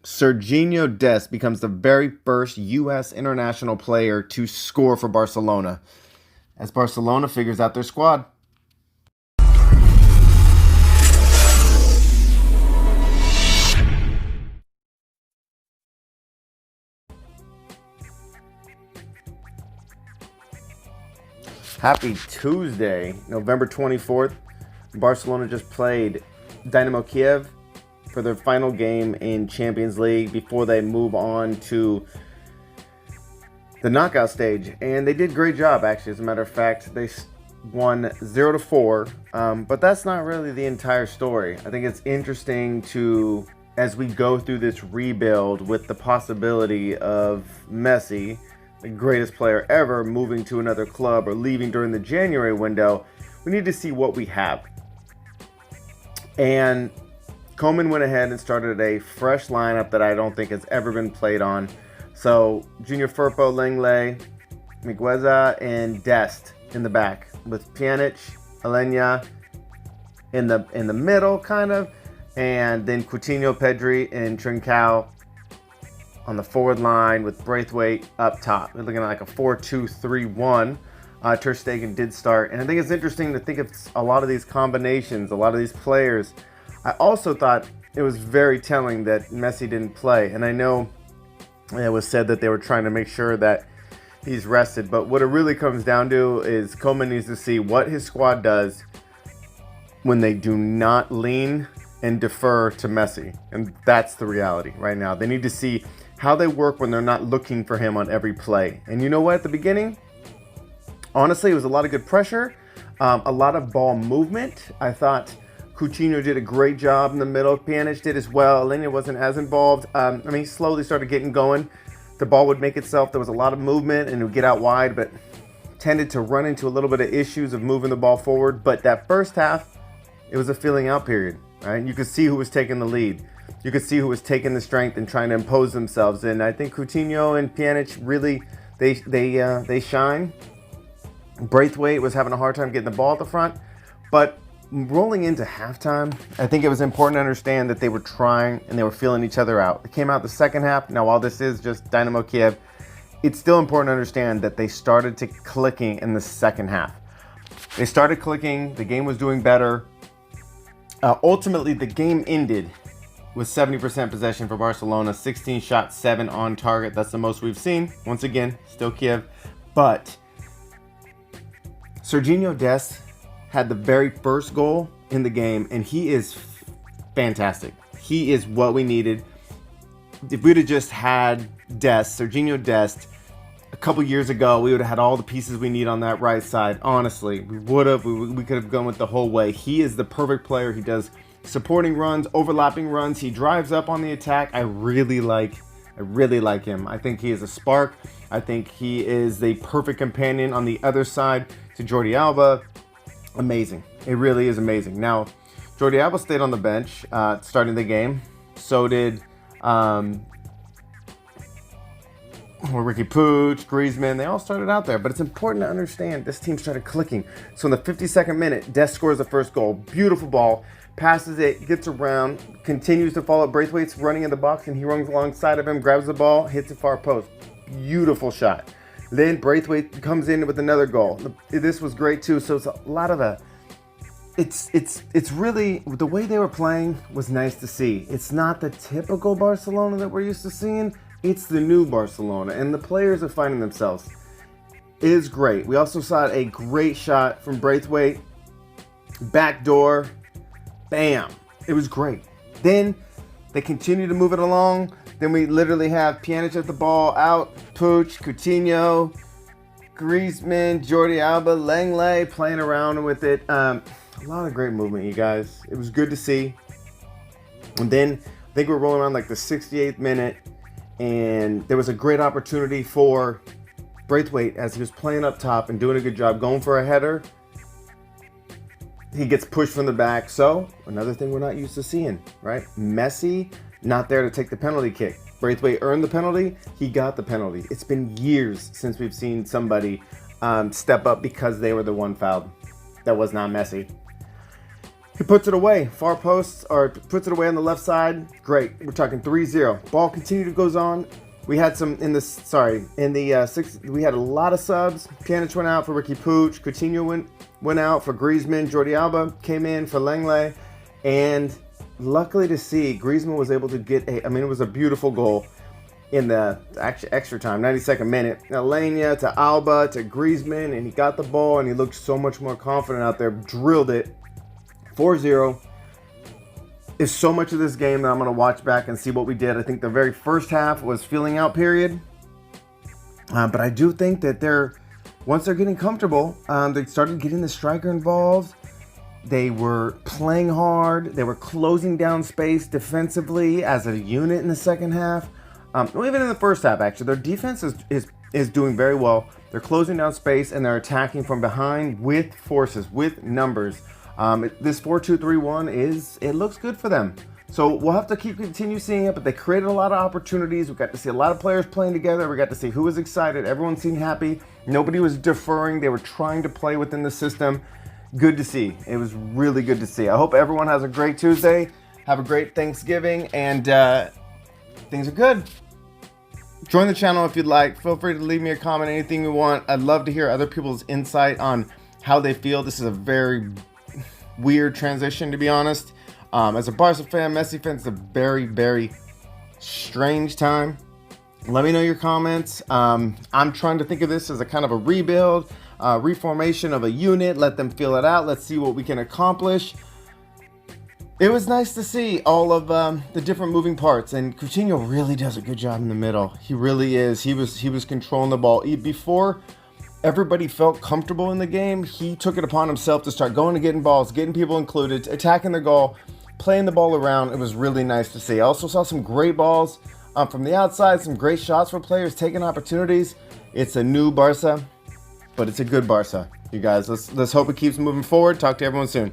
Serginho Dest becomes the very first U.S. international player to score for Barcelona as Barcelona figures out their squad. Happy Tuesday, November 24th. Barcelona just played Dynamo Kiev for their final game in Champions League before they move on to the knockout stage. And they did a great job, actually. As a matter of fact, they won 0-4. But that's not really the entire story. I think it's interesting to, as we go through this rebuild with the possibility of Messi, the greatest player ever, moving to another club or leaving during the January window, we need to see what we have. And Koeman went ahead and started a fresh lineup that I don't think has ever been played on. So Junior Firpo, Lenglet, Migueza, and Dest in the back, with Pjanic, Alenya in the middle, kind of, and then Coutinho, Pedri, and Trincao on the forward line with Braithwaite up top. We're looking at like a 4-2-3-1. Ter Stegen did start. And I think it's interesting to think of a lot of these combinations, a lot of these players. I also thought it was very telling that Messi didn't play. And I know it was said that they were trying to make sure that he's rested. But what it really comes down to is Koeman needs to see what his squad does when they do not lean and defer to Messi. And that's the reality right now. They need to see how they work when they're not looking for him on every play. And you know what? At the beginning, honestly, it was a lot of good pressure, a lot of ball movement. I thought Coutinho did a great job in the middle. Pjanic did as well. Alenya wasn't as involved. He slowly started getting going. The ball would make itself. There was a lot of movement and it would get out wide, but tended to run into a little bit of issues of moving the ball forward. But that first half, it was a filling out period, right? You could see who was taking the lead. You could see who was taking the strength and trying to impose themselves. And I think Coutinho and Pjanic really, they shine. Braithwaite was having a hard time getting the ball at the front. But rolling into halftime, I think it was important to understand that they were trying and they were feeling each other out. It came out the second half. Now, while this is just Dynamo Kiev, it's still important to understand that they started to clicking in the second half. They started clicking. The game was doing better. Ultimately, the game ended with 70% possession for Barcelona, 16 shots, 7 on target. That's the most we've seen. Once again, still Kiev. But Serginho Dest had the very first goal in the game, and he is fantastic. He is what we needed. If we'd have just had Dest, Serginho Dest, a couple years ago, we would have had all the pieces we need on that right side. Honestly, we would have. We could have gone with the whole way. He is the perfect player. He does supporting runs, overlapping runs. He drives up on the attack. I really like him. I think he is a spark. I think he is the perfect companion on the other side to Jordi Alba. Amazing. It really is amazing. Now, Jordi Alba stayed on the bench starting the game. So did Ricky Puig, Griezmann. They all started out there. But it's important to understand this team started clicking. So in the 52nd minute, Dest scores the first goal. Beautiful ball. Passes it, gets around, continues to follow. Braithwaite's running in the box, and he runs alongside of him, grabs the ball, hits the far post. Beautiful shot. Then Braithwaite comes in with another goal. This was great too. So it's a lot of it's really, the way they were playing was nice to see. It's not the typical Barcelona that we're used to seeing. It's the new Barcelona, and the players are finding themselves. It is great. We also saw a great shot from Braithwaite. Backdoor. Bam. It was great. Then they continue to move it along. Then we literally have Pjanic at the ball, out, Puig, Coutinho, Griezmann, Jordi Alba, Lenglet playing around with it. A lot of great movement, you guys. It was good to see. And then I think we're rolling around like the 68th minute, and there was a great opportunity for Braithwaite as he was playing up top and doing a good job, going for a header. He gets pushed from the back. So another thing we're not used to seeing, right? Messi not there to take the penalty kick. Braithwaite earned the penalty. He got the penalty. It's been years since we've seen somebody step up because they were the one fouled. That was not Messi. He puts it away. Far posts, or puts it away on the left side. Great. We're talking 3-0. Ball continued goes on. We had some in the sixth. We had a lot of subs. Pjanic went out for Ricky Puig. Coutinho went out for Griezmann. Jordi Alba came in for Lenglet. And luckily to see, Griezmann was able to get it was a beautiful goal in the extra time, 92nd minute. Alenia to Alba to Griezmann, and he got the ball, and he looked so much more confident out there. Drilled it. 4-0. Is so much of this game that I'm going to watch back and see what we did. I think the very first half was feeling out period. But I do think that once they're getting comfortable, they started getting the striker involved. They were playing hard. They were closing down space defensively as a unit in the second half. Even in the first half, actually. Their defense is doing very well. They're closing down space, and they're attacking from behind with forces, with numbers. This 4-2-3-1 it looks good for them. So we'll have to continue seeing it, but they created a lot of opportunities. We got to see a lot of players playing together. We got to see who was excited. Everyone seemed happy. Nobody was deferring. They were trying to play within the system. Good to see. It was really good to see. I hope everyone has a great Tuesday. Have a great Thanksgiving, and things are good. Join the channel if you'd like. Feel free to leave me a comment, anything you want. I'd love to hear other people's insight on how they feel. This is a very weird transition, to be honest. As a Barca fan, Messi fan, it's a very, very strange time. Let me know your comments. I'm trying to think of this as a kind of a rebuild, reformation of a unit. Let them feel it out. Let's see what we can accomplish. It was nice to see all of the different moving parts, and Coutinho really does a good job in the middle. He really is. He was controlling the ball before everybody felt comfortable in the game. He took it upon himself to start going and getting balls, getting people included, attacking the goal, playing the ball around. It was really nice to see. I also saw some great balls from the outside, some great shots for players taking opportunities. It's a new Barca, but it's a good Barca. You guys, let's hope it keeps moving forward. Talk to everyone soon.